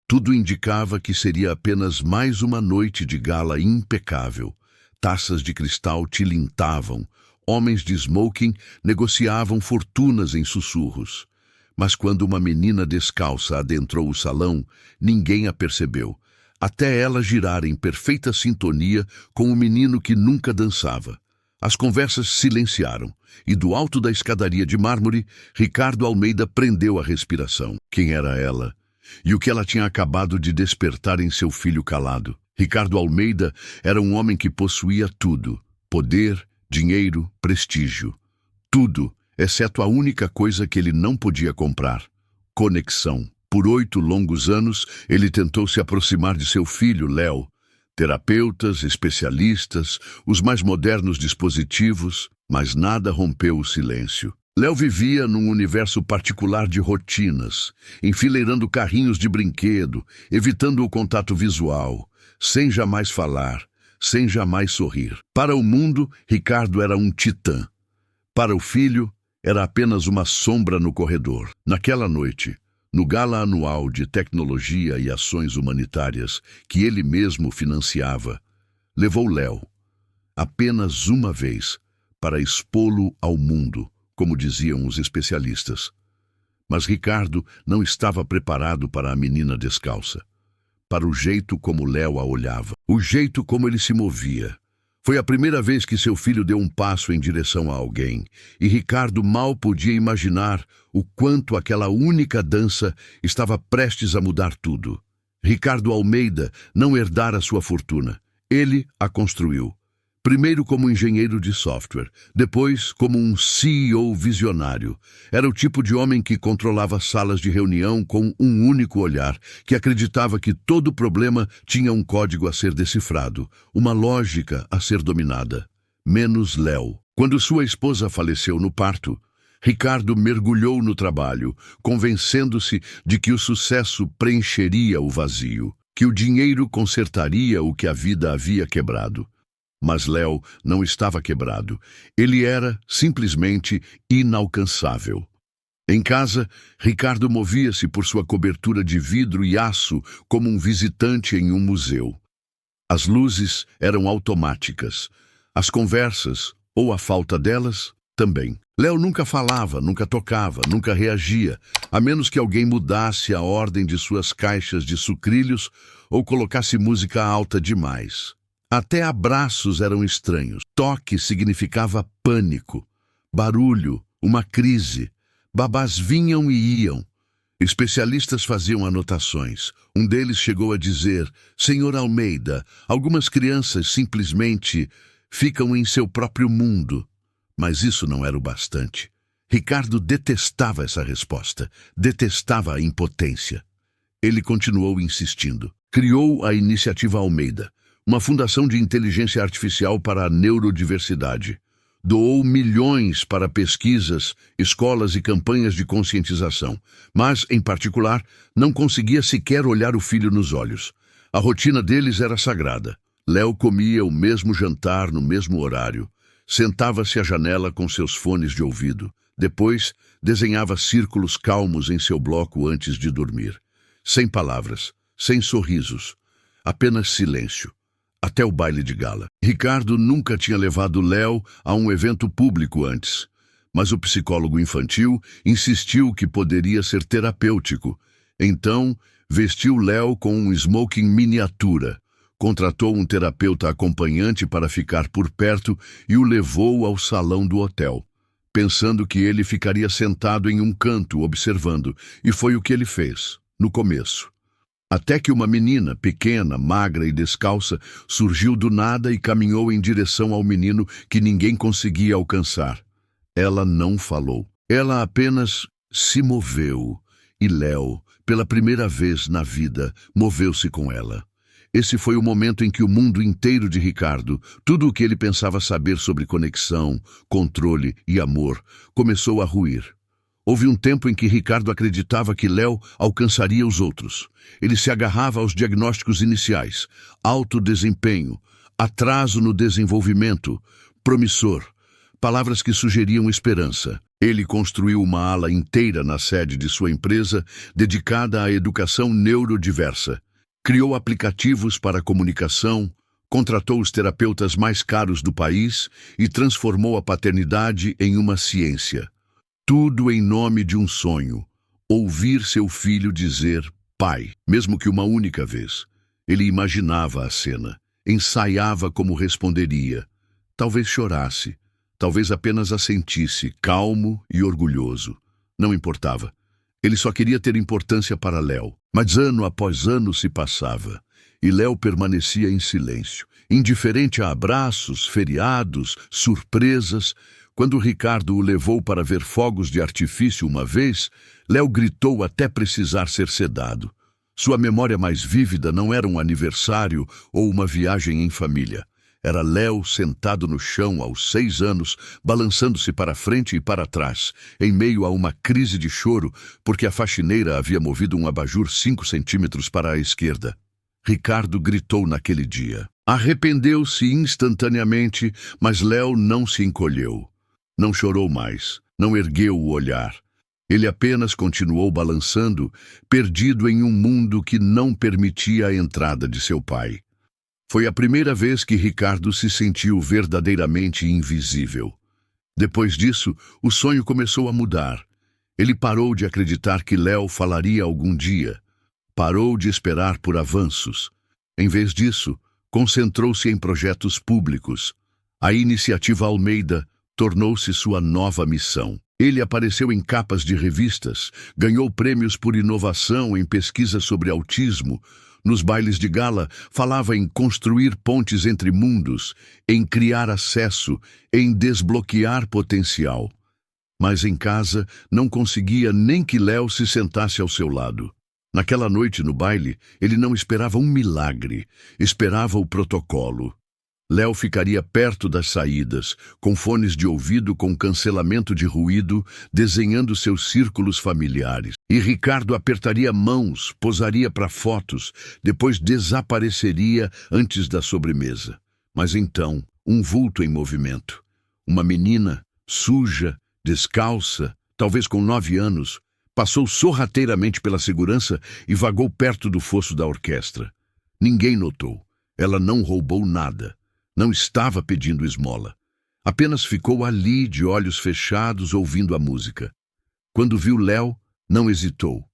Tudo indicava que seria apenas mais uma noite de gala impecável. Taças de cristal tilintavam, homens de smoking negociavam fortunas em sussurros. Mas quando uma menina descalça adentrou o salão, ninguém a percebeu, até ela girar em perfeita sintonia com o menino que nunca dançava. As conversas silenciaram, e do alto da escadaria de mármore, Ricardo Almeida prendeu a respiração. Quem era ela? E o que ela tinha acabado de despertar em seu filho calado? Ricardo Almeida era um homem que possuía tudo: poder, dinheiro, prestígio. Tudo, exceto a única coisa que ele não podia comprar: conexão. Por 8 longos anos, ele tentou se aproximar de seu filho, Léo. Terapeutas, especialistas, os mais modernos dispositivos, mas nada rompeu o silêncio. Léo vivia num universo particular de rotinas, enfileirando carrinhos de brinquedo, evitando o contato visual, sem jamais falar, sem jamais sorrir. Para o mundo, Ricardo era um titã. Para o filho, era apenas uma sombra no corredor. Naquela noite, no gala anual de tecnologia e ações humanitárias que ele mesmo financiava, levou Léo, apenas uma vez, para expô-lo ao mundo, como diziam os especialistas. Mas Ricardo não estava preparado para a menina descalça, para o jeito como Léo a olhava, o jeito como ele se movia. Foi a primeira vez que seu filho deu um passo em direção a alguém, e Ricardo mal podia imaginar o quanto aquela única dança estava prestes a mudar tudo. Ricardo Almeida não herdara sua fortuna. Ele a construiu. Primeiro como engenheiro de software, depois como um CEO visionário. Era o tipo de homem que controlava salas de reunião com um único olhar, que acreditava que todo problema tinha um código a ser decifrado, uma lógica a ser dominada. Menos Léo. Quando sua esposa faleceu no parto, Ricardo mergulhou no trabalho, convencendo-se de que o sucesso preencheria o vazio, que o dinheiro consertaria o que a vida havia quebrado. Mas Léo não estava quebrado. Ele era, simplesmente, inalcançável. Em casa, Ricardo movia-se por sua cobertura de vidro e aço como um visitante em um museu. As luzes eram automáticas. As conversas, ou a falta delas, também. Léo nunca falava, nunca tocava, nunca reagia, a menos que alguém mudasse a ordem de suas caixas de sucrilhos ou colocasse música alta demais. Até abraços eram estranhos. Toque significava pânico. Barulho, uma crise. Babás vinham e iam. Especialistas faziam anotações. Um deles chegou a dizer: Senhor Almeida, algumas crianças simplesmente ficam em seu próprio mundo. Mas isso não era o bastante. Ricardo detestava essa resposta. Detestava a impotência. Ele continuou insistindo. Criou a Iniciativa Almeida, uma fundação de inteligência artificial para a neurodiversidade. Doou milhões para pesquisas, escolas e campanhas de conscientização, mas, em particular, não conseguia sequer olhar o filho nos olhos. A rotina deles era sagrada. Léo comia o mesmo jantar no mesmo horário. Sentava-se à janela com seus fones de ouvido. Depois, desenhava círculos calmos em seu bloco antes de dormir. Sem palavras, sem sorrisos, apenas silêncio. Até o baile de gala. Ricardo nunca tinha levado Léo a um evento público antes, mas o psicólogo infantil insistiu que poderia ser terapêutico. Então, vestiu Léo com um smoking miniatura, contratou um terapeuta acompanhante para ficar por perto e o levou ao salão do hotel, pensando que ele ficaria sentado em um canto observando, e foi o que ele fez, no começo. Até que uma menina, pequena, magra e descalça, surgiu do nada e caminhou em direção ao menino que ninguém conseguia alcançar. Ela não falou. Ela apenas se moveu. E Léo, pela primeira vez na vida, moveu-se com ela. Esse foi o momento em que o mundo inteiro de Ricardo, tudo o que ele pensava saber sobre conexão, controle e amor, começou a ruir. Houve um tempo em que Ricardo acreditava que Léo alcançaria os outros. Ele se agarrava aos diagnósticos iniciais: alto desempenho, atraso no desenvolvimento, promissor, palavras que sugeriam esperança. Ele construiu uma ala inteira na sede de sua empresa dedicada à educação neurodiversa. Criou aplicativos para comunicação, contratou os terapeutas mais caros do país e transformou a paternidade em uma ciência. Tudo em nome de um sonho: ouvir seu filho dizer pai, mesmo que uma única vez. Ele imaginava a cena, ensaiava como responderia. Talvez chorasse, talvez apenas assentisse, calmo e orgulhoso. Não importava. Ele só queria ter importância para Léo. Mas ano após ano se passava, e Léo permanecia em silêncio, indiferente a abraços, feriados, surpresas. Quando Ricardo o levou para ver fogos de artifício uma vez, Léo gritou até precisar ser sedado. Sua memória mais vívida não era um aniversário ou uma viagem em família. Era Léo sentado no chão aos 6 anos, balançando-se para frente e para trás, em meio a uma crise de choro, porque a faxineira havia movido um abajur 5 centímetros para a esquerda. Ricardo gritou naquele dia. Arrependeu-se instantaneamente, mas Léo não se encolheu. Não chorou mais, não ergueu o olhar. Ele apenas continuou balançando, perdido em um mundo que não permitia a entrada de seu pai. Foi a primeira vez que Ricardo se sentiu verdadeiramente invisível. Depois disso, o sonho começou a mudar. Ele parou de acreditar que Léo falaria algum dia. Parou de esperar por avanços. Em vez disso, concentrou-se em projetos públicos. A iniciativa Almeida tornou-se sua nova missão. Ele apareceu em capas de revistas, ganhou prêmios por inovação em pesquisa sobre autismo. Nos bailes de gala, falava em construir pontes entre mundos, em criar acesso, em desbloquear potencial. Mas em casa, não conseguia nem que Léo se sentasse ao seu lado. Naquela noite no baile, ele não esperava um milagre, esperava o protocolo. Léo ficaria perto das saídas, com fones de ouvido com cancelamento de ruído, desenhando seus círculos familiares. E Ricardo apertaria mãos, posaria para fotos, depois desapareceria antes da sobremesa. Mas então, um vulto em movimento. Uma menina, suja, descalça, talvez com 9 anos, passou sorrateiramente pela segurança e vagou perto do fosso da orquestra. Ninguém notou. Ela não roubou nada. Não estava pedindo esmola. Apenas ficou ali, de olhos fechados, ouvindo a música. Quando viu Léo, não hesitou.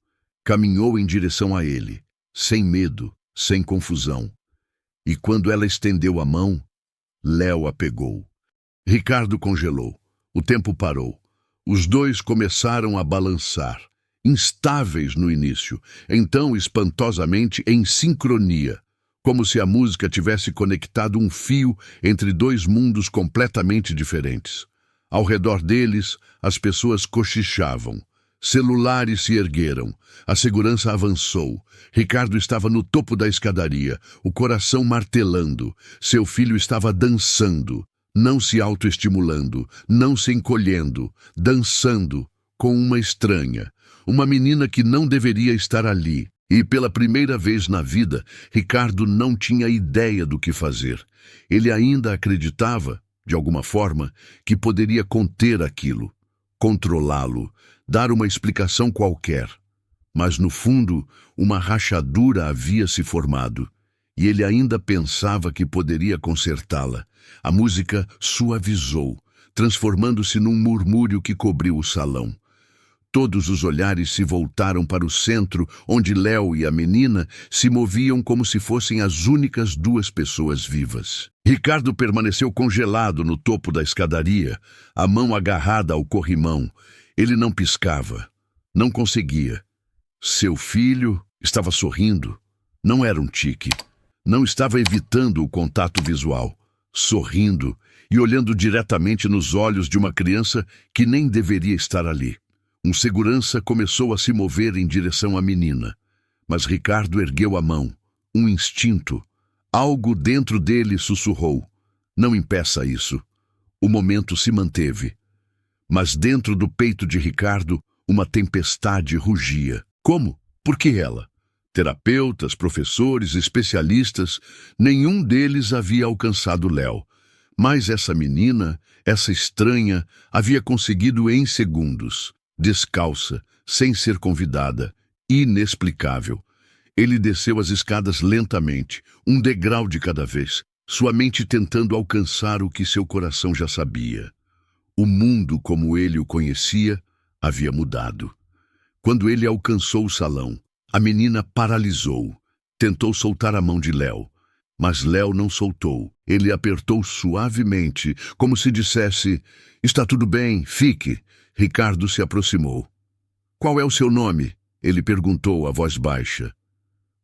Caminhou em direção a ele, sem medo, sem confusão. E quando ela estendeu a mão, Léo a pegou. Ricardo congelou. O tempo parou. Os dois começaram a balançar, instáveis no início, então espantosamente em sincronia. Como se a música tivesse conectado um fio entre 2 mundos completamente diferentes. Ao redor deles, as pessoas cochichavam. Celulares se ergueram. A segurança avançou. Ricardo estava no topo da escadaria, o coração martelando. Seu filho estava dançando, não se autoestimulando, não se encolhendo, dançando com uma estranha, uma menina que não deveria estar ali. E pela primeira vez na vida, Ricardo não tinha ideia do que fazer. Ele ainda acreditava, de alguma forma, que poderia conter aquilo, controlá-lo, dar uma explicação qualquer. Mas, no fundo, uma rachadura havia se formado, e ele ainda pensava que poderia consertá-la. A música suavizou, transformando-se num murmúrio que cobriu o salão. Todos os olhares se voltaram para o centro, onde Léo e a menina se moviam como se fossem as únicas 2 pessoas vivas. Ricardo permaneceu congelado no topo da escadaria, a mão agarrada ao corrimão. Ele não piscava, não conseguia. Seu filho estava sorrindo. Não era um tique. Não estava evitando o contato visual. Sorrindo e olhando diretamente nos olhos de uma criança que nem deveria estar ali. Um segurança começou a se mover em direção à menina, mas Ricardo ergueu a mão. Um instinto. Algo dentro dele sussurrou. Não impeça isso. O momento se manteve. Mas dentro do peito de Ricardo, uma tempestade rugia. Como? Por que ela? Terapeutas, professores, especialistas, nenhum deles havia alcançado Léo. Mas essa menina, essa estranha, havia conseguido em segundos, descalça, sem ser convidada, inexplicável. Ele desceu as escadas lentamente, um degrau de cada vez, sua mente tentando alcançar o que seu coração já sabia. O mundo como ele o conhecia havia mudado. Quando ele alcançou o salão, a menina paralisou. Tentou soltar a mão de Léo, mas Léo não soltou. Ele apertou suavemente, como se dissesse: "Está tudo bem, fique." Ricardo se aproximou. "Qual é o seu nome?" ele perguntou a voz baixa.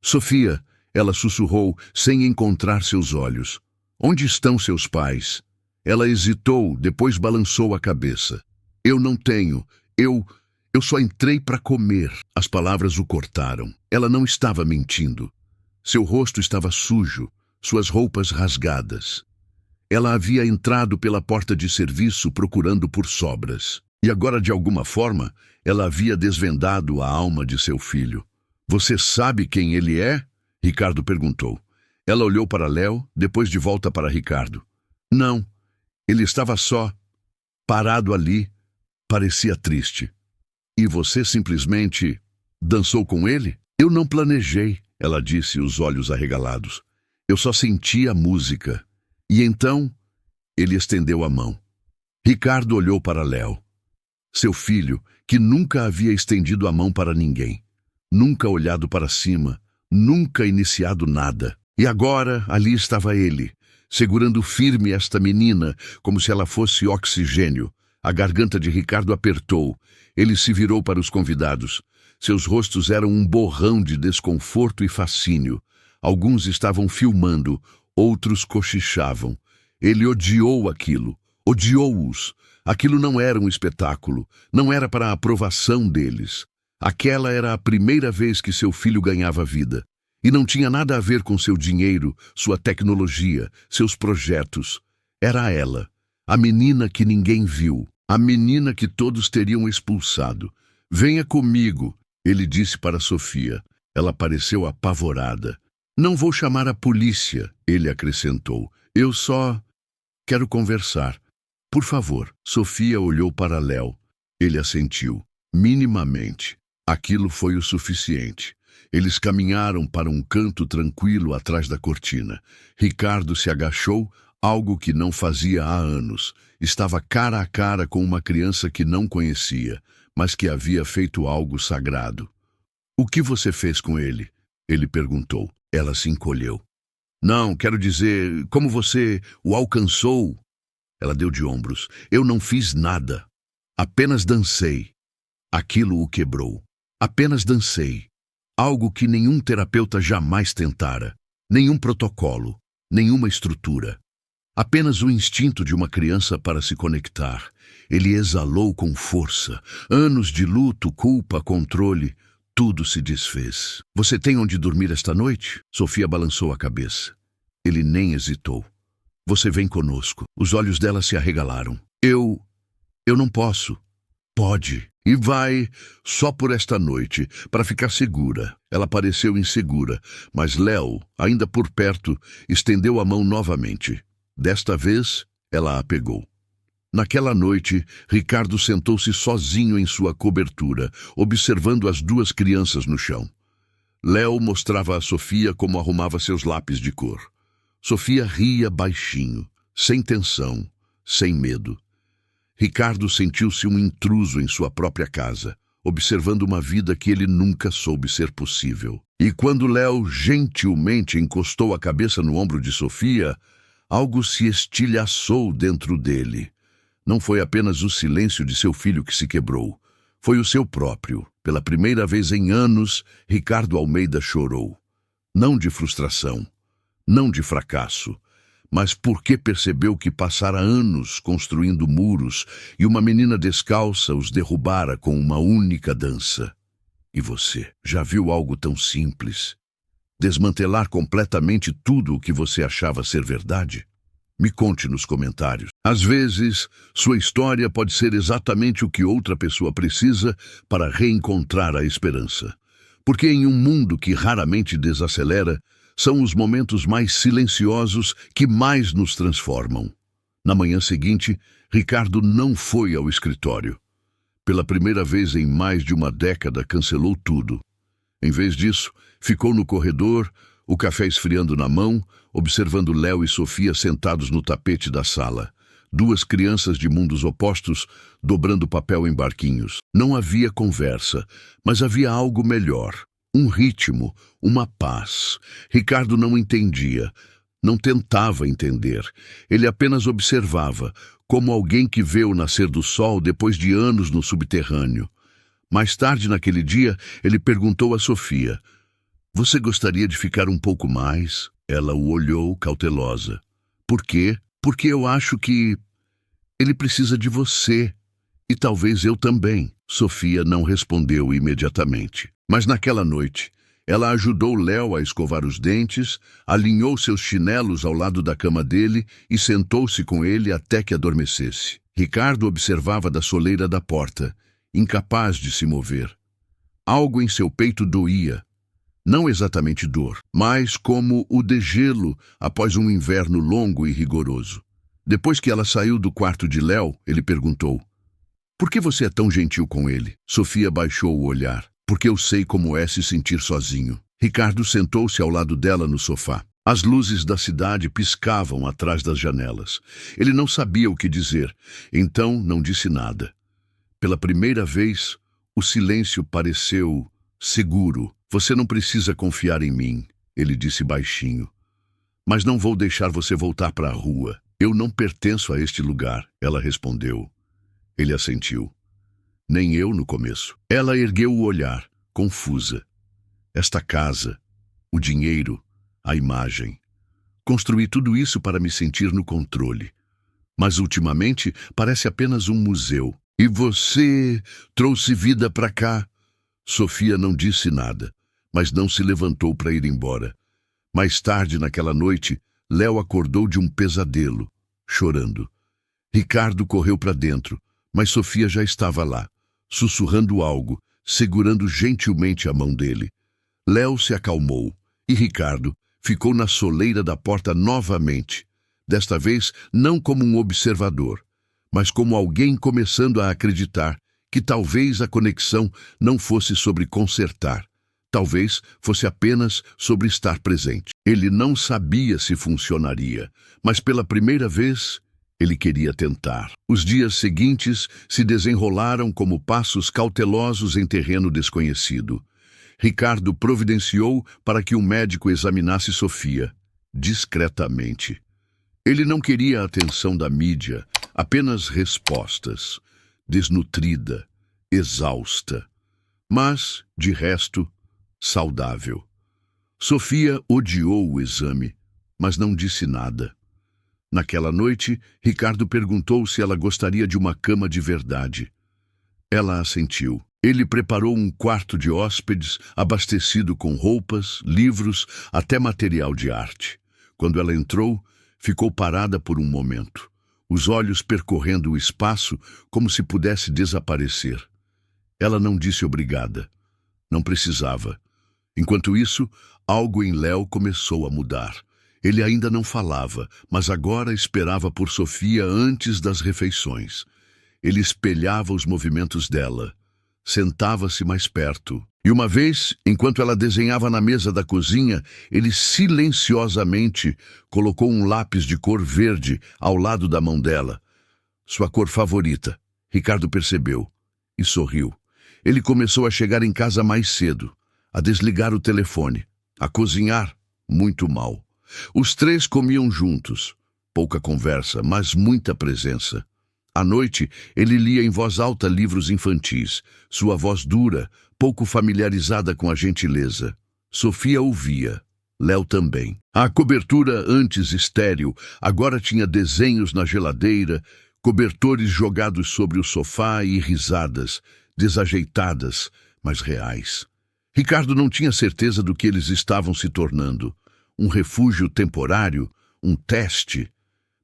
"Sofia", ela sussurrou, sem encontrar seus olhos. "Onde estão seus pais?" Ela hesitou, depois balançou a cabeça. "Eu não tenho. Eu só entrei para comer." As palavras o cortaram. Ela não estava mentindo. Seu rosto estava sujo, suas roupas rasgadas. Ela havia entrado pela porta de serviço procurando por sobras. E agora, de alguma forma, ela havia desvendado a alma de seu filho. "Você sabe quem ele é?" Ricardo perguntou. Ela olhou para Léo, depois de volta para Ricardo. "Não." Ele estava só, parado ali, parecia triste. "E você simplesmente dançou com ele?" "Eu não planejei", ela disse, os olhos arregalados. "Eu só senti a música." E então, ele estendeu a mão. Ricardo olhou para Léo. Seu filho, que nunca havia estendido a mão para ninguém, nunca olhado para cima, nunca iniciado nada. E agora, ali estava ele, segurando firme esta menina, como se ela fosse oxigênio. A garganta de Ricardo apertou. Ele se virou para os convidados. Seus rostos eram um borrão de desconforto e fascínio. Alguns estavam filmando, outros cochichavam. Ele odiou aquilo, odiou-os. Aquilo não era um espetáculo, não era para a aprovação deles. Aquela era a primeira vez que seu filho ganhava vida. E não tinha nada a ver com seu dinheiro, sua tecnologia, seus projetos. Era ela, a menina que ninguém viu, a menina que todos teriam expulsado. "Venha comigo", ele disse para Sofia. Ela pareceu apavorada. "Não vou chamar a polícia", ele acrescentou. "Eu só quero conversar. Por favor." Sofia olhou para Léo. Ele assentiu, minimamente. Aquilo foi o suficiente. Eles caminharam para um canto tranquilo atrás da cortina. Ricardo se agachou, algo que não fazia há anos. Estava cara a cara com uma criança que não conhecia, mas que havia feito algo sagrado. "O que você fez com ele?" ele perguntou. Ela se encolheu. "Não, quero dizer, como você o alcançou?" Ela deu de ombros. "Eu não fiz nada. Apenas dancei." Aquilo o quebrou. Apenas dancei. Algo que nenhum terapeuta jamais tentara. Nenhum protocolo. Nenhuma estrutura. Apenas o instinto de uma criança para se conectar. Ele exalou com força. Anos de luto, culpa, controle. Tudo se desfez. "Você tem onde dormir esta noite?" Sofia balançou a cabeça. Ele nem hesitou. "Você vem conosco." Os olhos dela se arregalaram. Eu não posso." "Pode. E vai, só por esta noite, para ficar segura." Ela pareceu insegura, mas Léo, ainda por perto, estendeu a mão novamente. Desta vez, ela a pegou. Naquela noite, Ricardo sentou-se sozinho em sua cobertura, observando as duas crianças no chão. Léo mostrava a Sofia como arrumava seus lápis de cor. Sofia ria baixinho, sem tensão, sem medo. Ricardo sentiu-se um intruso em sua própria casa, observando uma vida que ele nunca soube ser possível. E quando Léo gentilmente encostou a cabeça no ombro de Sofia, algo se estilhaçou dentro dele. Não foi apenas o silêncio de seu filho que se quebrou. Foi o seu próprio. Pela primeira vez em anos, Ricardo Almeida chorou. Não de frustração, não de fracasso, mas porque percebeu que passara anos construindo muros e uma menina descalça os derrubara com uma única dança. E você já viu algo tão simples? Desmantelar completamente tudo o que você achava ser verdade? Me conte nos comentários. Às vezes, sua história pode ser exatamente o que outra pessoa precisa para reencontrar a esperança. Porque em um mundo que raramente desacelera, são os momentos mais silenciosos que mais nos transformam. Na manhã seguinte, Ricardo não foi ao escritório. Pela primeira vez em mais de uma década, cancelou tudo. Em vez disso, ficou no corredor, o café esfriando na mão, observando Léo e Sofia sentados no tapete da sala. Duas crianças de mundos opostos, dobrando papel em barquinhos. Não havia conversa, mas havia algo melhor. Um ritmo, uma paz. Ricardo não entendia, não tentava entender. Ele apenas observava, como alguém que vê o nascer do sol depois de anos no subterrâneo. Mais tarde naquele dia, ele perguntou a Sofia: "Você gostaria de ficar um pouco mais?" Ela o olhou cautelosa. "Por quê?" "Porque eu acho que ele precisa de você. E talvez eu também." Sofia não respondeu imediatamente. Mas naquela noite, ela ajudou Léo a escovar os dentes, alinhou seus chinelos ao lado da cama dele e sentou-se com ele até que adormecesse. Ricardo observava da soleira da porta, incapaz de se mover. Algo em seu peito doía. Não exatamente dor, mas como o degelo após um inverno longo e rigoroso. Depois que ela saiu do quarto de Léo, ele perguntou: "Por que você é tão gentil com ele?" Sofia baixou o olhar. "Porque eu sei como é se sentir sozinho." Ricardo sentou-se ao lado dela no sofá. As luzes da cidade piscavam atrás das janelas. Ele não sabia o que dizer, então não disse nada. Pela primeira vez, o silêncio pareceu seguro. "Você não precisa confiar em mim", ele disse baixinho. "Mas não vou deixar você voltar para a rua. Eu não pertenço a este lugar", ela respondeu. Ele assentiu. "Nem eu no começo." Ela ergueu o olhar, confusa. "Esta casa, o dinheiro, a imagem. Construí tudo isso para me sentir no controle. Mas ultimamente parece apenas um museu. E você trouxe vida para cá?" Sofia não disse nada, mas não se levantou para ir embora. Mais tarde naquela noite, Léo acordou de um pesadelo, chorando. Ricardo correu para dentro, mas Sofia já estava lá, sussurrando algo, segurando gentilmente a mão dele. Léo se acalmou, e Ricardo ficou na soleira da porta novamente, desta vez não como um observador, mas como alguém começando a acreditar que talvez a conexão não fosse sobre consertar, talvez fosse apenas sobre estar presente. Ele não sabia se funcionaria, mas pela primeira vez ele queria tentar. Os dias seguintes se desenrolaram como passos cautelosos em terreno desconhecido. Ricardo providenciou para que um médico examinasse Sofia, discretamente. Ele não queria a atenção da mídia, apenas respostas. Desnutrida, exausta, mas, de resto, saudável. Sofia odiou o exame, mas não disse nada. Naquela noite, Ricardo perguntou se ela gostaria de uma cama de verdade. Ela assentiu. Ele preparou um quarto de hóspedes, abastecido com roupas, livros, até material de arte. Quando ela entrou, ficou parada por um momento, os olhos percorrendo o espaço como se pudesse desaparecer. Ela não disse obrigada. Não precisava. Enquanto isso, algo em Léo começou a mudar. Ele ainda não falava, mas agora esperava por Sofia antes das refeições. Ele espelhava os movimentos dela. Sentava-se mais perto. E uma vez, enquanto ela desenhava na mesa da cozinha, ele silenciosamente colocou um lápis de cor verde ao lado da mão dela. Sua cor favorita. Ricardo percebeu e sorriu. Ele começou a chegar em casa mais cedo, a desligar o telefone, a cozinhar muito mal. Os três comiam juntos. Pouca conversa, mas muita presença. À noite, ele lia em voz alta livros infantis, sua voz dura, pouco familiarizada com a gentileza. Sofia ouvia, Léo também. A cobertura antes estéril agora tinha desenhos na geladeira, cobertores jogados sobre o sofá e risadas, desajeitadas, mas reais. Ricardo não tinha certeza do que eles estavam se tornando. Um refúgio temporário, um teste.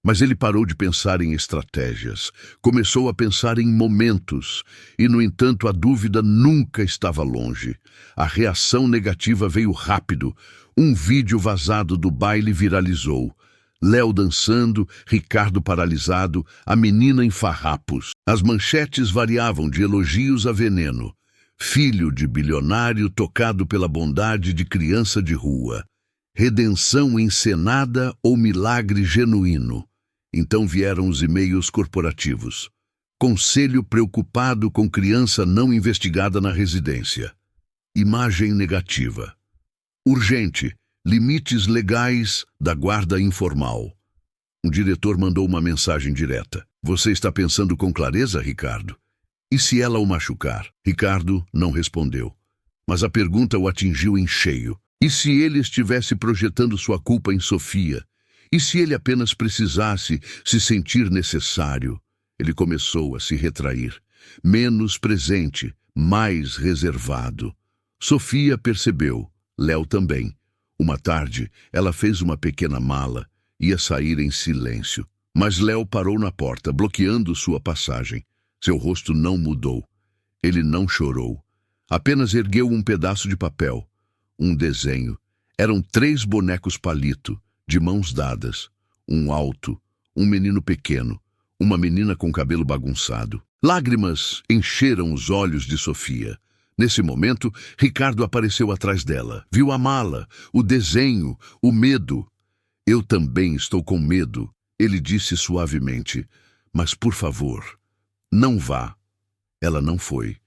Mas ele parou de pensar em estratégias, começou a pensar em momentos, e, no entanto, a dúvida nunca estava longe. A reação negativa veio rápido. Um vídeo vazado do baile viralizou. Léo dançando, Ricardo paralisado, a menina em farrapos. As manchetes variavam de elogios a veneno. Filho de bilionário tocado pela bondade de criança de rua. Redenção encenada ou milagre genuíno. Então vieram os e-mails corporativos. Conselho preocupado com criança não investigada na residência. Imagem negativa. Urgente. Limites legais da guarda informal. Um diretor mandou uma mensagem direta. Você está pensando com clareza, Ricardo? E se ela o machucar? Ricardo não respondeu. Mas a pergunta o atingiu em cheio. E se ele estivesse projetando sua culpa em Sofia? E se ele apenas precisasse se sentir necessário? Ele começou a se retrair. Menos presente, mais reservado. Sofia percebeu. Léo também. Uma tarde, ela fez uma pequena mala. Ia sair em silêncio. Mas Léo parou na porta, bloqueando sua passagem. Seu rosto não mudou. Ele não chorou. Apenas ergueu um pedaço de papel. Um desenho. Eram 3 bonecos palito, de mãos dadas. Um alto, um menino pequeno, uma menina com cabelo bagunçado. Lágrimas encheram os olhos de Sofia. Nesse momento, Ricardo apareceu atrás dela. Viu a mala, o desenho, o medo. Eu também estou com medo, ele disse suavemente. Mas, por favor, não vá. Ela não foi.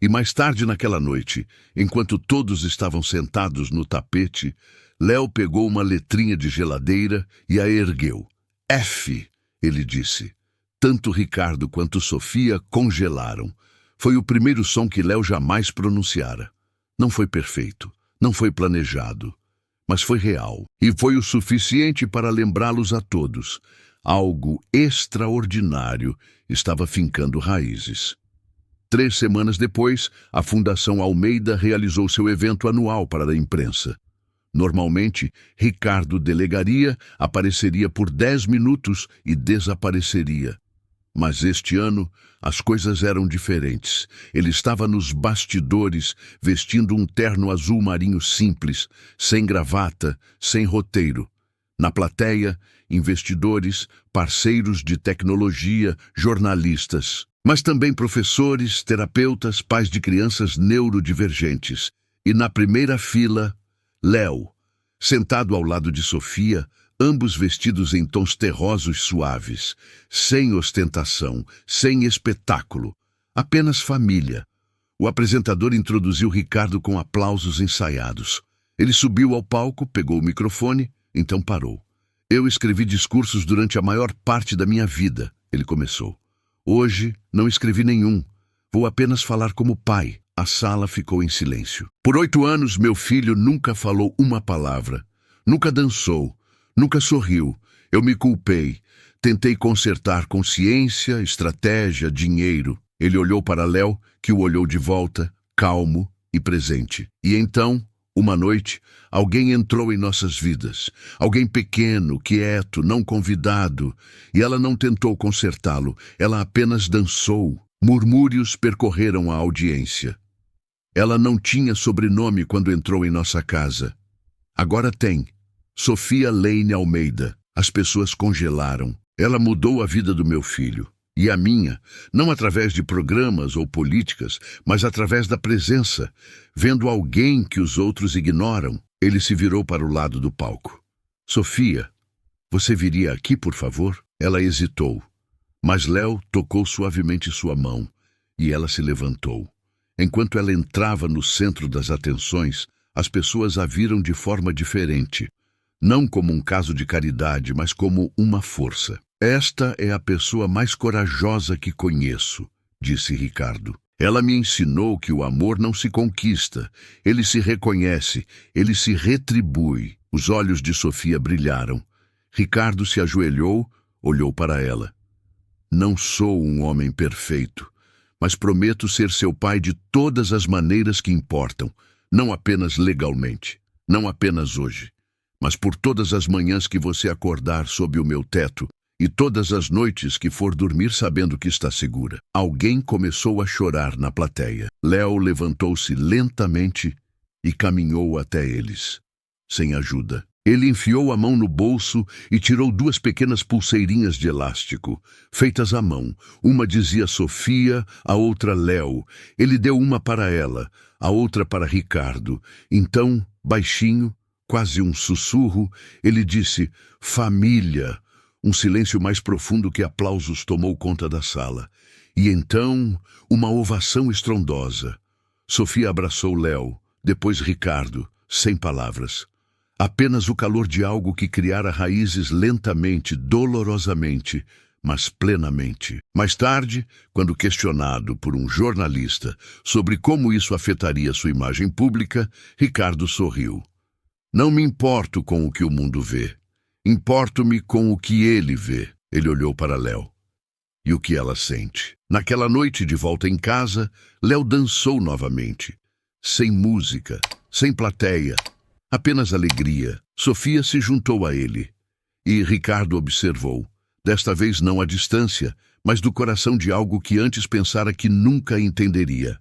E mais tarde naquela noite, enquanto todos estavam sentados no tapete, Léo pegou uma letrinha de geladeira e a ergueu. F, ele disse. Tanto Ricardo quanto Sofia congelaram. Foi o primeiro som que Léo jamais pronunciara. Não foi perfeito, não foi planejado, mas foi real. E foi o suficiente para lembrá-los a todos. Algo extraordinário estava fincando raízes. 3 semanas depois, a Fundação Almeida realizou seu evento anual para a imprensa. Normalmente, Ricardo delegaria, apareceria por 10 minutos e desapareceria. Mas este ano, as coisas eram diferentes. Ele estava nos bastidores, vestindo um terno azul marinho simples, sem gravata, sem roteiro. Na plateia, investidores, parceiros de tecnologia, jornalistas. Mas também professores, terapeutas, pais de crianças neurodivergentes. E na primeira fila, Léo, sentado ao lado de Sofia, ambos vestidos em tons terrosos suaves, sem ostentação, sem espetáculo, apenas família. O apresentador introduziu Ricardo com aplausos ensaiados. Ele subiu ao palco, pegou o microfone, então parou. Eu escrevi discursos durante a maior parte da minha vida, ele começou. Hoje, não escrevi nenhum. Vou apenas falar como pai. A sala ficou em silêncio. Por 8 anos, meu filho nunca falou uma palavra. Nunca dançou. Nunca sorriu. Eu me culpei. Tentei consertar consciência, estratégia, dinheiro. Ele olhou para Léo, que o olhou de volta, calmo e presente. E então, uma noite, alguém entrou em nossas vidas. Alguém pequeno, quieto, não convidado. E ela não tentou consertá-lo. Ela apenas dançou. Murmúrios percorreram a audiência. Ela não tinha sobrenome quando entrou em nossa casa. Agora tem. Sofia Lane Almeida. As pessoas congelaram. Ela mudou a vida do meu filho. E a minha, não através de programas ou políticas, mas através da presença. Vendo alguém que os outros ignoram, ele se virou para o lado do palco. Sofia, você viria aqui, por favor? Ela hesitou. Mas Léo tocou suavemente sua mão, e ela se levantou. Enquanto ela entrava no centro das atenções, as pessoas a viram de forma diferente. Não como um caso de caridade, mas como uma força. Esta é a pessoa mais corajosa que conheço, disse Ricardo. Ela me ensinou que o amor não se conquista, ele se reconhece, ele se retribui. Os olhos de Sofia brilharam. Ricardo se ajoelhou, olhou para ela. Não sou um homem perfeito, mas prometo ser seu pai de todas as maneiras que importam, não apenas legalmente, não apenas hoje, mas por todas as manhãs que você acordar sob o meu teto e todas as noites que for dormir sabendo que está segura. Alguém começou a chorar na plateia. Léo levantou-se lentamente e caminhou até eles, sem ajuda. Ele enfiou a mão no bolso e tirou 2 pequenas pulseirinhas de elástico, feitas à mão. Uma dizia Sofia, a outra Léo. Ele deu uma para ela, a outra para Ricardo. Então, baixinho, quase um sussurro, ele disse, família. Um silêncio mais profundo que aplausos tomou conta da sala. E então, uma ovação estrondosa. Sofia abraçou Léo, depois Ricardo, sem palavras. Apenas o calor de algo que criara raízes lentamente, dolorosamente, mas plenamente. Mais tarde, quando questionado por um jornalista sobre como isso afetaria sua imagem pública, Ricardo sorriu. Não me importo com o que o mundo vê. Importo-me com o que ele vê. Ele olhou para Léo. E o que ela sente. Naquela noite de volta em casa, Léo dançou novamente. Sem música, sem plateia. Apenas alegria. Sofia se juntou a ele. E Ricardo observou. Desta vez não à distância, mas do coração de algo que antes pensara que nunca entenderia.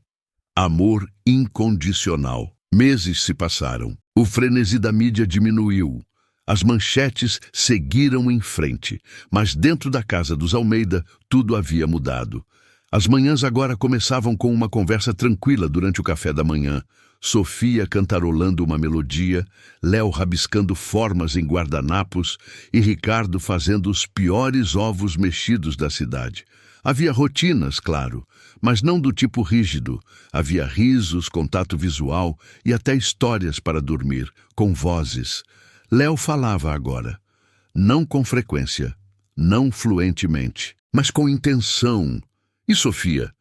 Amor incondicional. Meses se passaram. O frenesi da mídia diminuiu. As manchetes seguiram em frente, mas dentro da casa dos Almeida tudo havia mudado. As manhãs agora começavam com uma conversa tranquila durante o café da manhã. Sofia cantarolando uma melodia, Léo rabiscando formas em guardanapos e Ricardo fazendo os piores ovos mexidos da cidade. Havia rotinas, claro, mas não do tipo rígido. Havia risos, contato visual e até histórias para dormir, com vozes. Léo falava agora, não com frequência, não fluentemente, mas com intenção. E Sofia?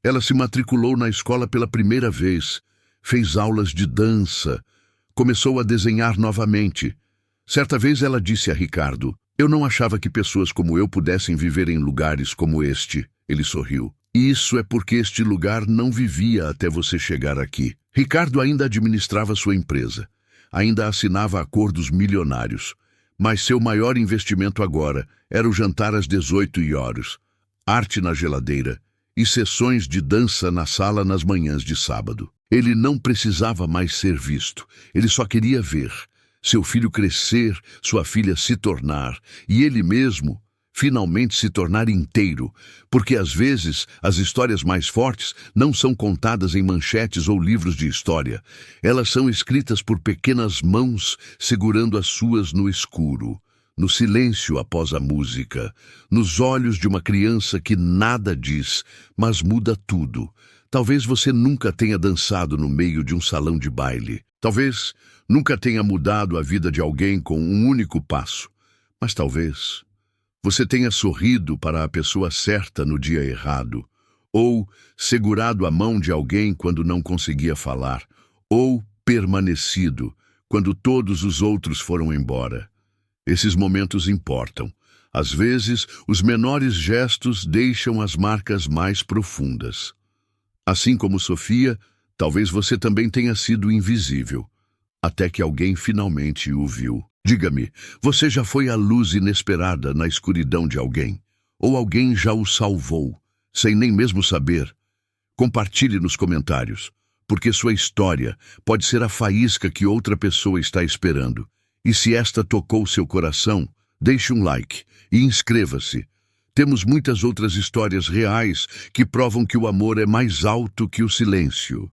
Ela se matriculou na escola pela primeira vez, fez aulas de dança, começou a desenhar novamente. Certa vez ela disse a Ricardo, eu não achava que pessoas como eu pudessem viver em lugares como este. Ele sorriu. Isso é porque este lugar não vivia até você chegar aqui. Ricardo ainda administrava sua empresa. Ainda assinava acordos milionários, mas seu maior investimento agora era o jantar às 18 horas, arte na geladeira e sessões de dança na sala nas manhãs de sábado. Ele não precisava mais ser visto, ele só queria ver seu filho crescer, sua filha se tornar e ele mesmo finalmente se tornar inteiro, porque às vezes as histórias mais fortes não são contadas em manchetes ou livros de história. Elas são escritas por pequenas mãos segurando as suas no escuro, no silêncio após a música, nos olhos de uma criança que nada diz, mas muda tudo. Talvez você nunca tenha dançado no meio de um salão de baile. Talvez nunca tenha mudado a vida de alguém com um único passo. Mas talvez você tenha sorrido para a pessoa certa no dia errado, ou segurado a mão de alguém quando não conseguia falar, ou permanecido quando todos os outros foram embora. Esses momentos importam. Às vezes, os menores gestos deixam as marcas mais profundas. Assim como Sofia, talvez você também tenha sido invisível, até que alguém finalmente o viu. Diga-me, você já foi a luz inesperada na escuridão de alguém? Ou alguém já o salvou, sem nem mesmo saber? Compartilhe nos comentários, porque sua história pode ser a faísca que outra pessoa está esperando. E se esta tocou seu coração, deixe um like e inscreva-se. Temos muitas outras histórias reais que provam que o amor é mais alto que o silêncio.